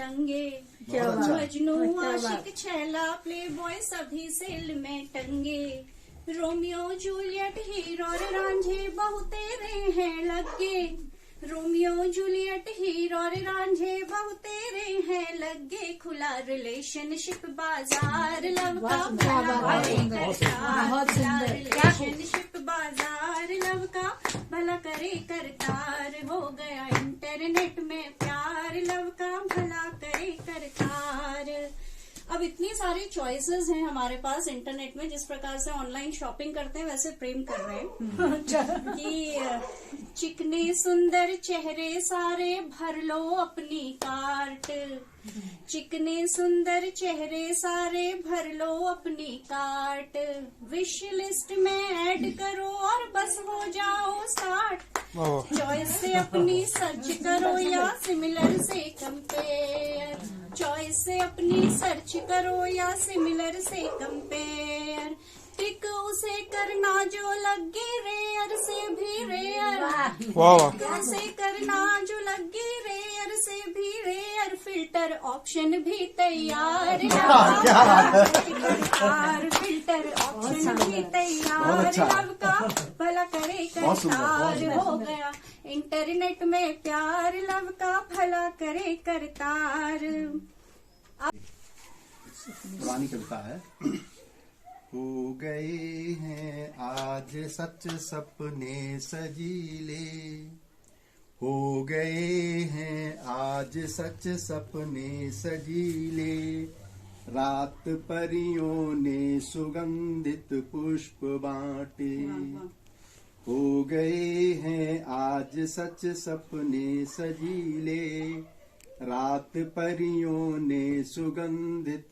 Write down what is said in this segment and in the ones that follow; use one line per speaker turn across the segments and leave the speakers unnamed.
टंगे। मजनू आशिक छैला play boy सभी cell में टंगे। रोमियो जूलियट हीरो और रांझे बहु तेरे हैं लगे। रोमियो जूलियट हीरो और रांझे बहु तेरे हैं लगे। खुला रिलेशनशिप बाजार लव का भला रिलेशनशिप बाजार लव का भला करे करतार। हो गया इंटरनेट में प्यार लव का भला करे करतार। अब इतनी सारी चॉइसेस हैं हमारे पास इंटरनेट में। जिस प्रकार से ऑनलाइन शॉपिंग करते हैं वैसे प्रेम कर रहे हैं कि चिकने सुंदर चेहरे सारे भर लो अपनी कार्ट। चिकने सुंदर चेहरे सारे भर लो अपनी कार्ट। विश लिस्ट में ऐड करो और बस हो जाओ स्टार्ट। चॉइस से अपनी सर्च करो या सिमिलर से कंपेयर। चॉइस से अपनी सर्च करो या सिमिलर से कंपेयर। टिक उसे करना जो लगे रेयर से भी रेयर। उसे करना जो लगे रेयर से भी रेयर। फिल्टर ऑप्शन भी तैयार। फिल्टर ऑप्शन भी तैयार। लव का भला करे करतार। हो गया इंटरनेट में प्यार लव का भला करे करतार।
पुरानी कविता है। हो गए हैं आज सच सपने सजीले। हो गए हैं आज सच सपने सजीले। रात परियों ने सुगंधित पुष्प बांटे। हो गए हैं आज सच सपने सजीले। रात परियों ने सुगंधित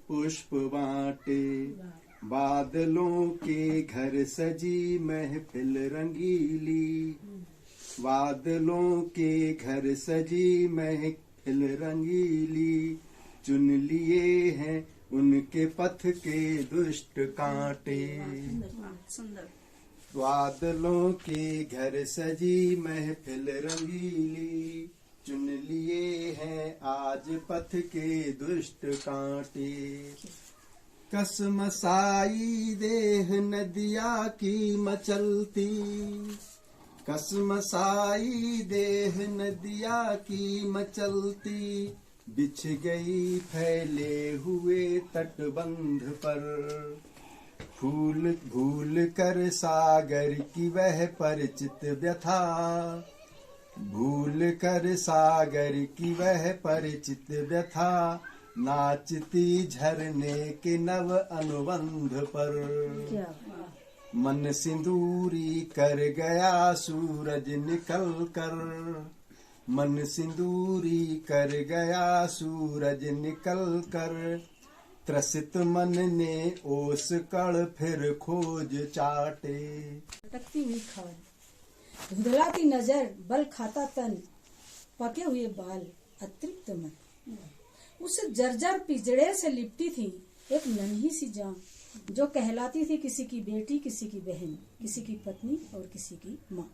पुष्प बांटे। बादलों के घर सजी महफिल रंगीली। बादलों के घर सजी महफिल रंगीली। चुन लिए हैं उनके पथ के दुष्ट कांटे। बादलों के घर सजी महफिल रंगीली। चुन लिए हैं आज पथ के दुष्ट कांटे। कसमसाई देह नदिया की मचलती। कसमसाई देह नदिया की मचलती। बिछ गई फैले हुए तटबंध पर। फूल भूल कर सागर की वह परिचित व्यथा। भूल कर सागर की वह परिचित व्यथा। नाचती झरने के नव अनुबंध पर। मन सिंदूरी कर गया सूरज निकल कर। मन सिंदूरी कर गया सूरज निकल कर। त्रसित मन ने ओस कड़ फिर खोज चाटे।
अटकती हुई खाल, धुंधलाती नजर, बल खाता तन, पके हुए बाल, अतृप्त मन। उस जर्जर पिंजड़े से लिपटी थी एक नन्ही सी जान, जो कहलाती थी किसी की बेटी, किसी की बहन, किसी की पत्नी और किसी की माँ।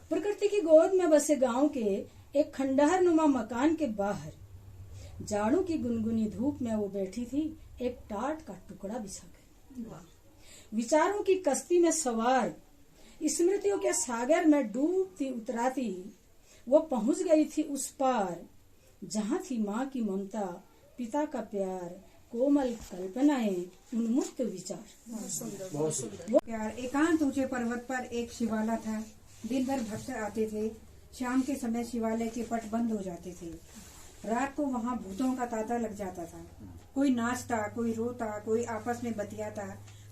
प्रकृति की गोद में बसे गांव के एक खंडहर नुमा मकान के बाहर जाड़ों की गुनगुनी धूप में वो बैठी थी, एक टाट का टुकड़ा बिछाकर। विचारों की कश्ती में सवार, स्मृतियों के सागर में डूबती उतराती, वो पहुंच गई थी उस पार जहाँ थी माँ की ममता, पिता का प्यार, कोमल कल्पनाएं, उन्मुक्त विचार।
वो प्यार। एकांत ऊंचे पर्वत पर एक शिवाला था। दिन भर भक्त आते थे। शाम के समय शिवालय के पट बंद हो जाते थे। रात को वहाँ भूतों का तांता लग जाता था। कोई नाचता, कोई रोता, कोई आपस में बतियाता।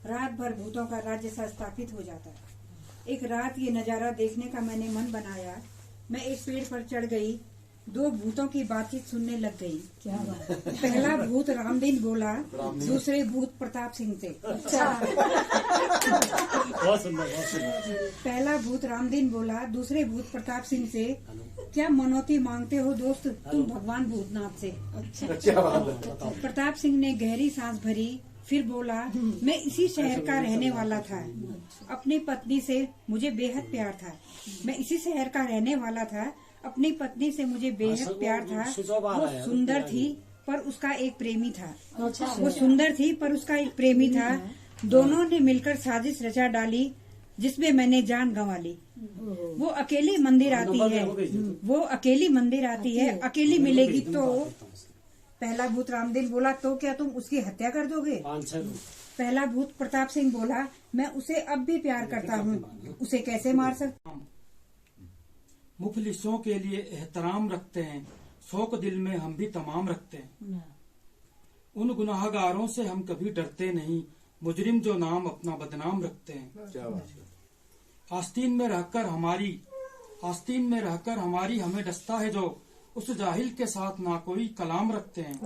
रात भर भूतों का राज्य स्थापित हो जाता। एक रात ये नजारा देखने का मैंने मन बनाया। मैं एक पेड़ पर चढ़ गई, दो भूतों की बातचीत सुनने लग गई। क्या बात? पहला भूत रामदीन बोला, दूसरे भूत प्रताप सिंह थे। पहला भूत रामदीन बोला, दूसरे भूत प्रताप सिंह से, क्या मनौती मांगते हो दोस्त तुम भगवान भूतनाथ से? प्रताप सिंह ने गहरी सांस भरी, फिर बोला, मैं इसी शहर का रहने वाला था। अपनी पत्नी से मुझे बेहद प्यार था। मैं इसी शहर का रहने वाला था। अपनी पत्नी से मुझे बेहद प्यार था। वो सुंदर थी पर उसका एक प्रेमी था। वो सुंदर थी पर उसका एक प्रेमी था। दोनों ने मिलकर साजिश रचा डाली जिसमें मैंने जान गंवा ली। वो अकेली मंदिर आती है, अकेली मिलेगी तो। पहला भूत रामदीन बोला, तो क्या तुम उसकी हत्या कर दोगे? पहला भूत प्रताप सिंह बोला, मैं उसे अब भी प्यार करता हूँ, उसे कैसे मार सकता?
मुफलिसों के लिए एहतराम रखते हैं, शौक दिल में हम भी तमाम रखते हैं। उन गुनाहगारों से हम कभी डरते नहीं, मुजरिम जो नाम अपना बदनाम रखते हैं।
क्या बात है।
आस्तीन में रहकर हमारी हमें डसता है जो, उस जाहिल के साथ ना कोई कलाम रखते हैं।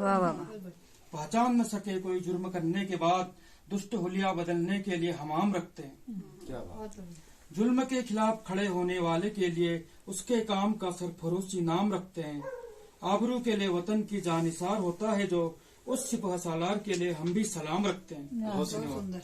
पहचान न सके कोई जुर्म करने के बाद, दुष्ट हुलिया बदलने के लिए हमाम रखते हैं।
क्या बात है।
जुल्म के खिलाफ खड़े होने वाले के लिए उसके काम का सरफरोशी नाम रखते हैं। आबरू के लिए वतन की जानिसार होता है जो, उस सिपह सालार के लिए हम भी सलाम रखते हैं। बहुत धन्यवाद।